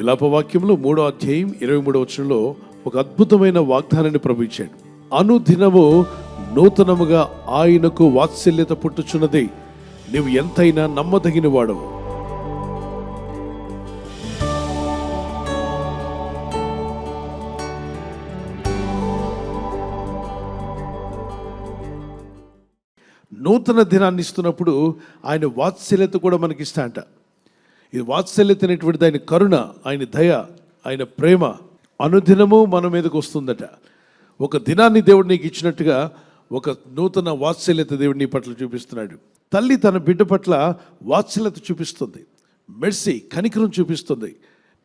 విలాపవాక్యంలో 3వ అధ్యాయం 23వ వచనంలో ఒక అద్భుతమైన వాగ్దానాన్ని ప్రభు ఇచ్చాడు. అనుదినము నూతనముగా ఆయనకు వాత్సల్యత పుట్టుచున్నది, నీవు ఎంతైనా నమ్మదగిన వాడవు. నూతన దినాన్ని ఇస్తున్నప్పుడు ఆయన వాత్సల్యత కూడా మనకి ఇస్తా అంట. ఇది వాత్సల్యత అనేటువంటిది ఆయన కరుణ, ఆయన దయ, ఆయన ప్రేమ అనుదినము మన మీదకి వస్తుందట. ఒక దినాన్ని దేవుడు నీకు ఇచ్చినట్టుగా ఒక నూతన వాత్సల్యత దేవుడు నీ పట్ల చూపిస్తున్నాడు. తల్లి తన బిడ్డ పట్ల వాత్సల్యత చూపిస్తుంది, మెర్సీ కనికరం చూపిస్తుంది.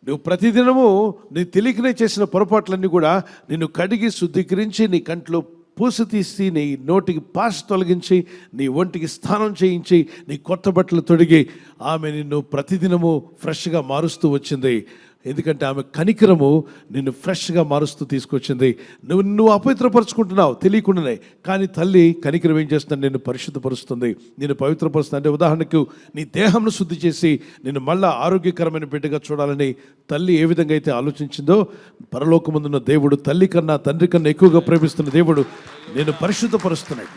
నువ్వు ప్రతిదినము నీ తెలియకనే చేసిన పొరపాట్లన్నీ కూడా నిన్ను కడిగి శుద్ధీకరించి నీ కంట్లో పూసి తీసి నీ నోటికి పాస్ తొలగించి నీ ఒంటికి స్నానం చేయించి నీ కొత్త బట్టలు తొడిగి ఆమె నిన్ను ప్రతిదినము ఫ్రెష్గా మారుస్తూ వచ్చింది. ఎందుకంటే ఆమె కనికరము నిన్ను ఫ్రెష్గా మారుస్తూ తీసుకొచ్చింది. నువ్వు అపవిత్రపరుచుకుంటున్నావు తెలియకుండానే, కానీ తల్లి కనికరం ఏం చేస్తుంది? నిన్ను పరిశుద్ధపరుస్తుంది, నిన్ను పవిత్రపరుస్తుంది. అంటే ఉదాహరణకు నీ దేహంను శుద్ధి చేసి నిన్ను మళ్ళా ఆరోగ్యకరమైన బిడ్డగా చూడాలని తల్లి ఏ విధంగా అయితే ఆలోచించిందో, పరలోకమందున్న దేవుడు తల్లి కన్నా తండ్రి కన్నా ఎక్కువగా ప్రేమిస్తున్న దేవుడు నేను పరిశుద్ధపరుస్తున్నాడు.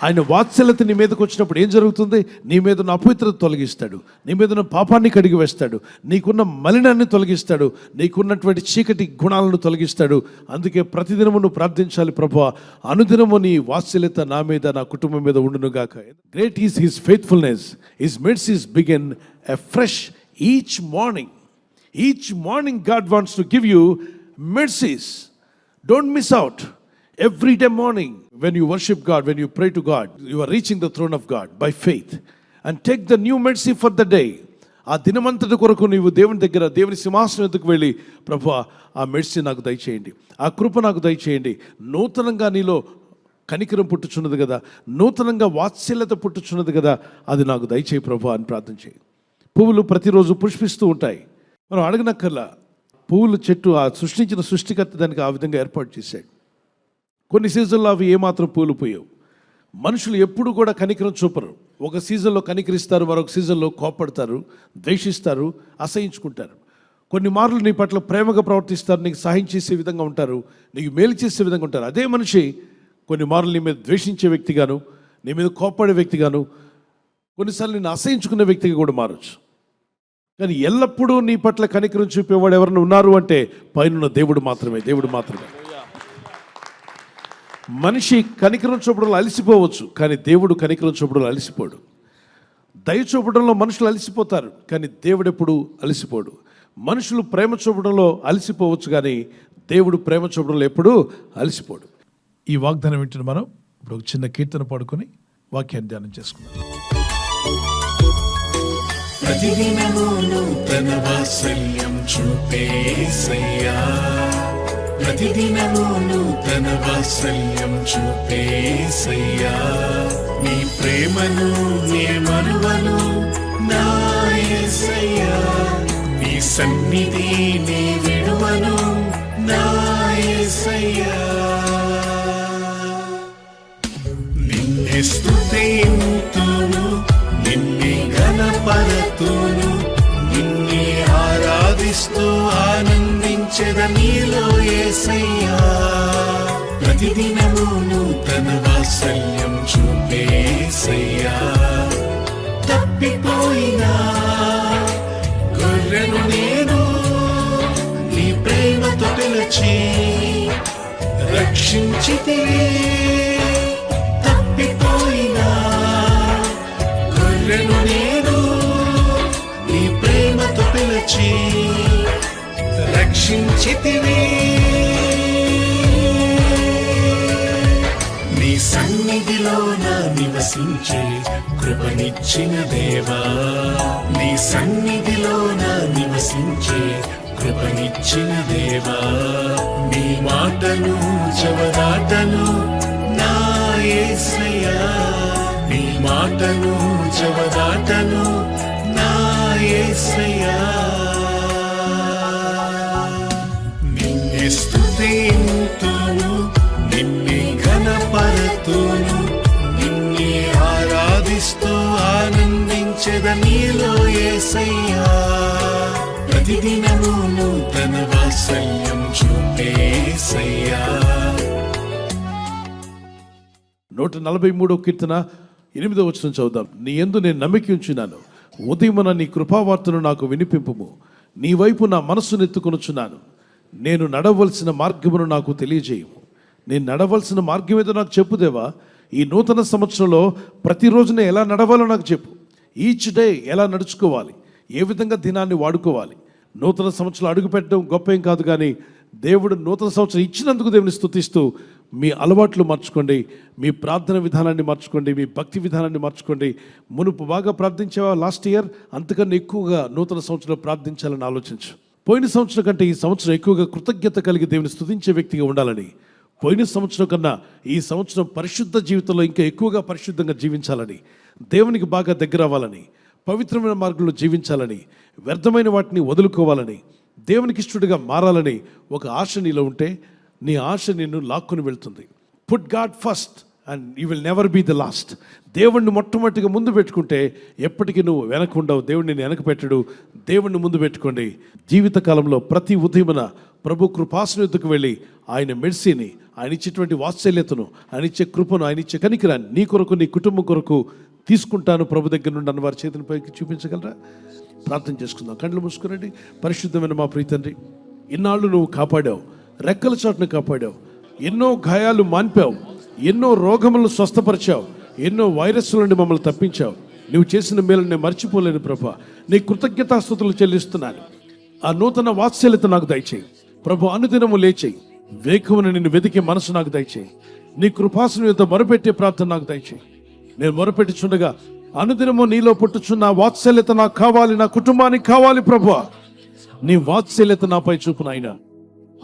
ఆయన వాత్సల్యత నీ మీదకి వచ్చినప్పుడు ఏం జరుగుతుంది? నీ మీద ఉన్న అపవిత్రత తొలగిస్తాడు, నీ మీద ఉన్న పాపాన్ని కడిగి వేస్తాడు, నీకున్న మలినాన్ని తొలగిస్తాడు, నీకున్నటువంటి చీకటి గుణాలను తొలగిస్తాడు. అందుకే ప్రతిదినము నువ్వు ప్రార్థించాలి, ప్రభువా అనుదినము నీ వాత్సల్యత నా మీద నా కుటుంబం మీద ఉండును గాక. Great is his faithfulness, his mercies begin afresh each morning. Each morning God wants to give you mercies. Don't miss out. Every day morning, when you worship God, when you pray to God, you are reaching the throne of God by faith. And take the new mercy for the day. ఆ దినమంతటి కొరకు నీవు దేవుని దగ్గర, దేవుని సింహాసనం ఎదుకు వెళ్ళి, ప్రభువా ఆ మెర్సీ నాకు దయచేయండి, ఆ కృప నాకు దయచేయండి, నూతనంగా నీలో కనికరం పుట్టుచున్నది కదా, నూతనంగా వాత్సల్యత పుట్టుచున్నది కదా, అది నాకు దయచేయి ప్రభువా అని ప్రార్థన చేయి. పువ్వులు ప్రతిరోజు పుష్పిస్తూ ఉంటాయి, మనం అడగనక్కర్లా. పువ్వుల చెట్టు ఆ సృష్టించిన సృష్టికర్త దానికి ఆ విధంగా ఏర్పాటు చేశాడు. కొన్ని సీజన్లో అవి ఏమాత్రం పూలు పోయావు. మనుషులు ఎప్పుడు కూడా కనికరం చూపరు. ఒక సీజన్లో కనికరిస్తారు, మరొక సీజన్లో కోపడతారు, ద్వేషిస్తారు, అసహించుకుంటారు. కొన్ని మార్లు నీ పట్ల ప్రేమగా ప్రవర్తిస్తారు, నీకు సహాయం చేసే విధంగా ఉంటారు, నీకు మేలు చేసే విధంగా ఉంటారు. అదే మనిషి కొన్ని మార్లు నీ మీద ద్వేషించే వ్యక్తిగాను, నీ మీద కోపడే వ్యక్తిగాను, కొన్నిసార్లు నేను అసహించుకునే వ్యక్తిగా కూడా మారచ్చు. కానీ ఎల్లప్పుడూ నీ పట్ల కనికరం చూపేవాడు ఎవరైనా ఉన్నారు అంటే పైన దేవుడు మాత్రమే, దేవుడు మాత్రమే. మనిషి కనికరం చూపడంలో అలసిపోవచ్చు, కానీ దేవుడు కనికరం చూపడంలో అలసిపోడు. దయ చూపడంలో మనుషులు అలసిపోతారు, కానీ దేవుడు ఎప్పుడు అలసిపోడు. మనుషులు ప్రేమ చూపడంలో అలసిపోవచ్చు, కానీ దేవుడు ప్రేమ చూపడంలో ఎప్పుడూ అలసిపోడు. ఈ వాగ్దానం వింటున్న మనం ఇప్పుడు ఒక చిన్న కీర్తన పాడుకొని వాక్యాన్ని ధ్యానం చేసుకుందాం. ప్రతిదినము నూతన వాత్సల్యం చూపేసయ్యా, ప్రతిదినము నూతన వాత్సల్యం చూపేసయ్యా, నీ ప్రేమను నే మరువను నా యేసయ్యా, నీ సన్నిధి నే విడువను నా యేసయ్యా, నిన్నే స్తుతింతును, నిన్నే ఘనపరతును, నిన్నే ఆరాధిస్తూ ఆనందించెద నీలో యేసయ్యా, ప్రతిదినము నూతన వాత్సల్యం చూపేసయ్యా, తప్పిపోయినా గొర్రెను నేను నీ ప్రేమతో పిలిచి రక్షించితివే, తప్పిపోయినా గొర్రెను నేను నీ ప్రేమతో పిలిచి రక్షించితివే, నీ సన్నిధిలో నా నివసించే కృపనిచ్చిన దేవా, నీ సన్నిధిలో నా నివసించే కృపనిచ్చిన దేవా, నీ మాటను జవదాటను నా యేసయ్యా, నీ మాటను జవదాటను నా యేసయ్యా, నిన్నే స్తుతింతును, నిన్నే ఘనపరతును, నిన్నే ఆరాధిస్తూ ఆనందించెద నీలో యేసయ్యా, ప్రతిదినము నూతన వాత్సల్యం చూపే యేసయ్యా. 143వ కీర్తన 8వ వచనం చదువుదాం. నీ యందు నేను నమ్మిక ఉంచున్నాను, ఉదయమున నీ కృపావార్తను నాకు వినిపింపుము. నీ వైపు నా మనస్సును ఎత్తుకొనుచున్నాను, నేను నడవలసిన మార్గమును నాకు తెలియజేయము. నేను నడవలసిన మార్గం ఏదో నాకు చెప్పుదేవా. ఈ నూతన సంవత్సరంలో ప్రతిరోజున ఎలా నడవాలో నాకు చెప్పు. ఈచ్ డే ఎలా నడుచుకోవాలి, ఏ విధంగా దినాన్ని వాడుకోవాలి. నూతన సంవత్సరం అడుగుపెట్టడం గొప్ప ఏం కాదు, కానీ దేవుడు నూతన సంవత్సరం ఇచ్చినందుకు దేవుని స్తుతిస్తూ మీ అలవాట్లు మార్చుకోండి, మీ ప్రార్థన విధానాన్ని మార్చుకోండి, మీ భక్తి విధానాన్ని మార్చుకోండి. మునుపు బాగా ప్రార్థించేవా లాస్ట్ ఇయర్, అంతకన్నా ఎక్కువగా నూతన సంవత్సరంలో ప్రార్థించాలని ఆలోచించు. పోయిన సంవత్సరం కంటే ఈ సంవత్సరం ఎక్కువగా కృతజ్ఞత కలిగి దేవుని స్తుతించే వ్యక్తిగా ఉండాలని, పోయిన సంవత్సరం కన్నా ఈ సంవత్సరం పరిశుద్ధ జీవితంలో ఇంకా ఎక్కువగా పరిశుద్ధంగా జీవించాలని, దేవునికి బాగా దగ్గర అవ్వాలని, పవిత్రమైన మార్గంలో జీవించాలని, వ్యర్థమైన వాటిని వదులుకోవాలని, దేవునికి ఇష్టడుగా మారాలని ఒక ఆశ నీలో ఉంటే నీ ఆశ నిన్ను లాక్కుని వెళ్తుంది. Put God first and you will never be the last. దేవుణ్ణి మొట్టమొదటిగా ముందు పెట్టుకుంటే ఎప్పటికీ నువ్వు వెనక ఉండవు. దేవుడు నేను వెనక పెట్టడు. దేవుణ్ణి ముందు పెట్టుకోండి. జీవితకాలంలో ప్రతి ఉదయమున ప్రభు కృపాసన ఎద్దుకు వెళ్ళి ఆయన మెర్సీని, ఆయన ఇచ్చేటువంటి వాత్సల్యతను, ఆయన ఇచ్చే కృపను, ఆయన ఇచ్చే కనికరాన్ని నీ కొరకు, నీ కుటుంబం కొరకు తీసుకుంటాను ప్రభు దగ్గర నుండి అన్న వారి చేతుల పైకి చూపించగలరా? ప్రార్థన చేసుకుందాం. కళ్ళు మూసుకురండి. పరిశుద్ధమైన మా ప్రియ తండ్రి, ఇన్నాళ్ళు నువ్వు కాపాడావు, రెక్కల చాటును కాపాడావు, ఎన్నో గాయాలు మాన్పావు, ఎన్నో రోగములను స్వస్థపరిచావు, ఎన్నో వైరస్ల నుండి మమ్మల్ని తప్పించావు. నువ్వు చేసిన మేలు నేను మర్చిపోలేను ప్రభా. నీ కృతజ్ఞతాస్తుతులు చెల్లిస్తున్నాను. ఆ నూతన వాత్సల్యత నాకు దయచేయి ప్రభు. అనుదినము లేచేయి, వేకువను నిన్ను వెతికే మనసు నాకు దయచేయి. నీ కృపాసనం యొక్క మొరపెట్టే ప్రార్థన నాకు దయచేయి. నేను మొరపెట్టుచుండగా అనుదినము నీలో పుట్టుచున్న వాత్సల్యత నాకు కావాలి, నా కుటుంబానికి కావాలి ప్రభు. నీ వాత్సల్యత నాపై చూపు నాయనా.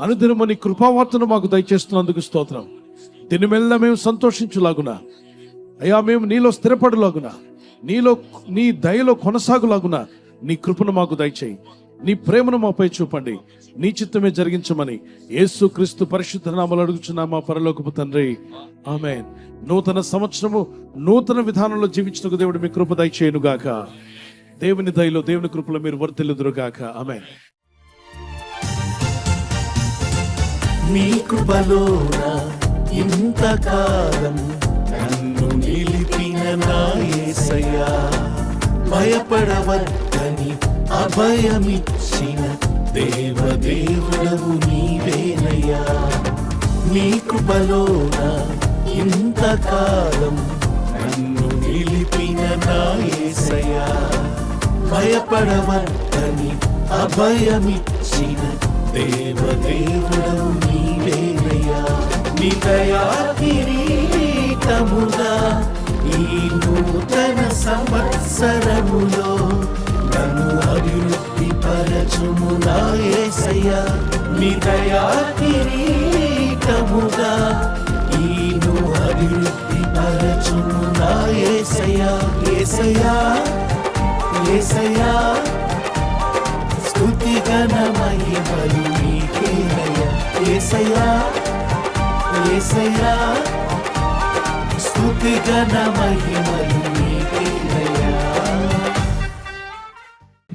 అనుదినము నీ కృపావార్తను మాకు దయచేస్తున్నందుకు స్తోత్రం. దినమెల్లా మేము సంతోషించులాగునా అయ్యా, మేము నీలో స్థిరపడులాగునా, నీలో నీ దయలో కొనసాగులాగునా నీ కృపను మాకు దయచేయి. నీ ప్రేమను మాపై చూపండి. నీ చిత్తమే జరిగించమని యేసు క్రీస్తు పరిశుద్ధ నామములో అడుగుచున్నాము మా పరలోకపు తండ్రి, ఆమేన్. నూతన సంవత్సరము నూతన విధానంలో జీవించుటకు దేవుడు మీ కృప దయచేయును గాక. దేవుని దయలో, దేవుని కృపలో మీరు వర్ధిల్లుదురు గాక. ఆమేన్. నీ కృపలోన ఇంతకాలం నన్ను నిలిపిన నా యేసయ్యా, భయపడవద్దని అభయమిచ్చిన దేవదేవుడవు నీవేనయ్యా. నీ కృపలోన ఇంతకాలం నన్ను నిలిపిన నా యేసయ్యా, భయపడవద్దని అభయమిచ్చిన దేవదేవుడవు నీవేనయ్యా. నీ దయా కిరీటముగా ఈ నూతన సంవత్సరములో నన్ను అభివృద్ధి పరచుము నా యేసయ్యా. నీ దయా కిరీటముగా ఈ అభివృద్ధి పరచుము నా యేసయ్యా. యేసయ్యా, యేసయ్యా, స్తుతి ఘన మహిమలు నీకేనయ్యా. యేసయ్యా, యేసయ్యా, స్తుతి ఘన మహిమలు నీకేనయ్యా.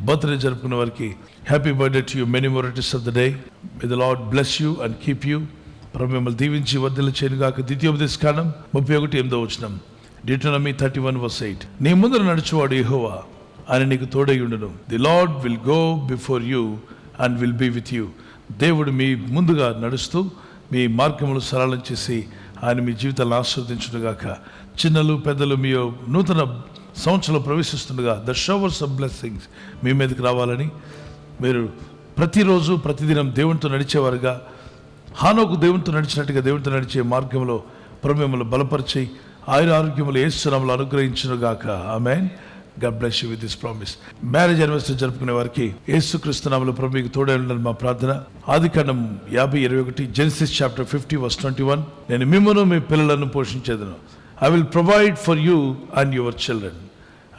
బర్త్డే జరుపుకున్న వారికి happy birthday to you, many more returns of the day. May the Lord bless you and keep you. ప్రభు మిమ్మల్ని దీవించి వర్ధిల్ల చేయనుగాక. ద్వితీయోపదేశ కాండం 31:8 Deuteronomy 31:8. నీ ముందర నడుచువాడు యెహోవా, ఆయన నీకు తోడై ఉండును. The Lord will go before you and will be with you. దేవుడు మీ ముందుగా నడుస్తూ మీ మార్గములు సరళం చేసి ఆయన మీ జీవితాలను ఆశీర్వదించునుగాక. చిన్నలు పెద్దలు మీ నూతన సంవత్సరంలో ప్రవేశిస్తుండగా ద షవర్స్ ఆఫ్ బ్లెస్సింగ్స్ మీ మీదకి రావాలని, మీరు ప్రతిరోజు ప్రతిదినం దేవునితో నడిచేవారుగా, హానోకు దేవునితో నడిచినట్టుగా దేవునితో నడిచే మార్గంలో ప్రభు మిమ్మల్ని బలపరిచి ఆయన ఆరోగ్యములు యేసు నామములో అనుగ్రహించునుగాక. ఆమేన్. God bless you with this promise. Marriage anniversary జరుపుకునే వారికి యేసుక్రీస్తు నామములో ప్రభు మీకు తోడై ఉండాలని మా ప్రార్థన. ఆదికాండం 50:21 Genesis chapter 50:21. నేను మిమ్మును మీ పిల్లలను పోషించేదను. I will provide for you and your children.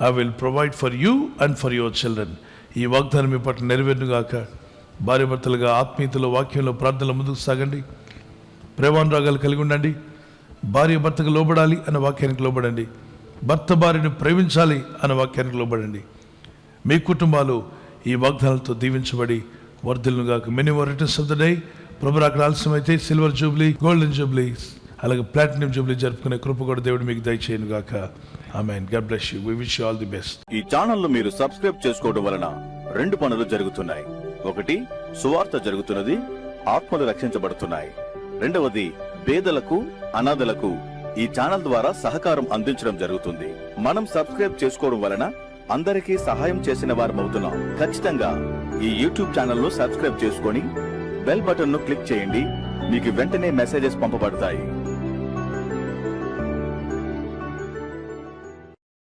I will provide for you and for your children. ఈ వాగ్దానం మీ పట్ల నెరవేరునుగాక. భార్య భర్తలుగా ఆత్మీయతలో, వాక్యంలో, ప్రార్థనలో ముందుకు సాగండి. ప్రేమానురాగాలు కలిగి ఉండండి. భార్య భర్తకు లోబడాలి అన్న వాక్యానికి లోబడండి. భర్త భార్యను ప్రేమించాలి అన్న వాక్యానికి లోబడండి. మీ కుటుంబాలు ఈ వాగ్దానాలతో దీవించబడి వర్ధిల్లుగాక. Many more returns of the day. ప్రభు అక్కడ ఆలస్యమైతే సిల్వర్ జూబ్లీ, గోల్డెన్ జూబ్లీ, అలాగే ప్లాటినం జూబ్లీ జరుపుకునే కృప కూడా దేవుడు మీకు దయచేయను గాక. Amen. God bless you. We wish you all the best. ఈ ఛానల్ ను మీరు సబ్స్క్రైబ్ చేసుకోవడం వలన 2 పనులు జరుగుతున్నాయి. ఒకటి, సువార్త జరుగుతున్నది, ఆత్మలు రక్షించబడుతున్నాయి. రెండవది, పేదలకు, అనాథలకు ఈ ఛానల్ ద్వారా సహకారం అందించడం జరుగుతుంది. మనం సబ్స్క్రైబ్ చేసుకోవడం వలన అందరికీ సహాయం చేసిన వారమవుతున్నాం. ఖచ్చితంగా ఈ యూట్యూబ్ ఛానల్ ను సబ్స్క్రైబ్ చేసుకొని బెల్ బటన్ ను క్లిక్ చేయండి. మీకు వెంటనే మెసేజెస్ పంపబడతాయి.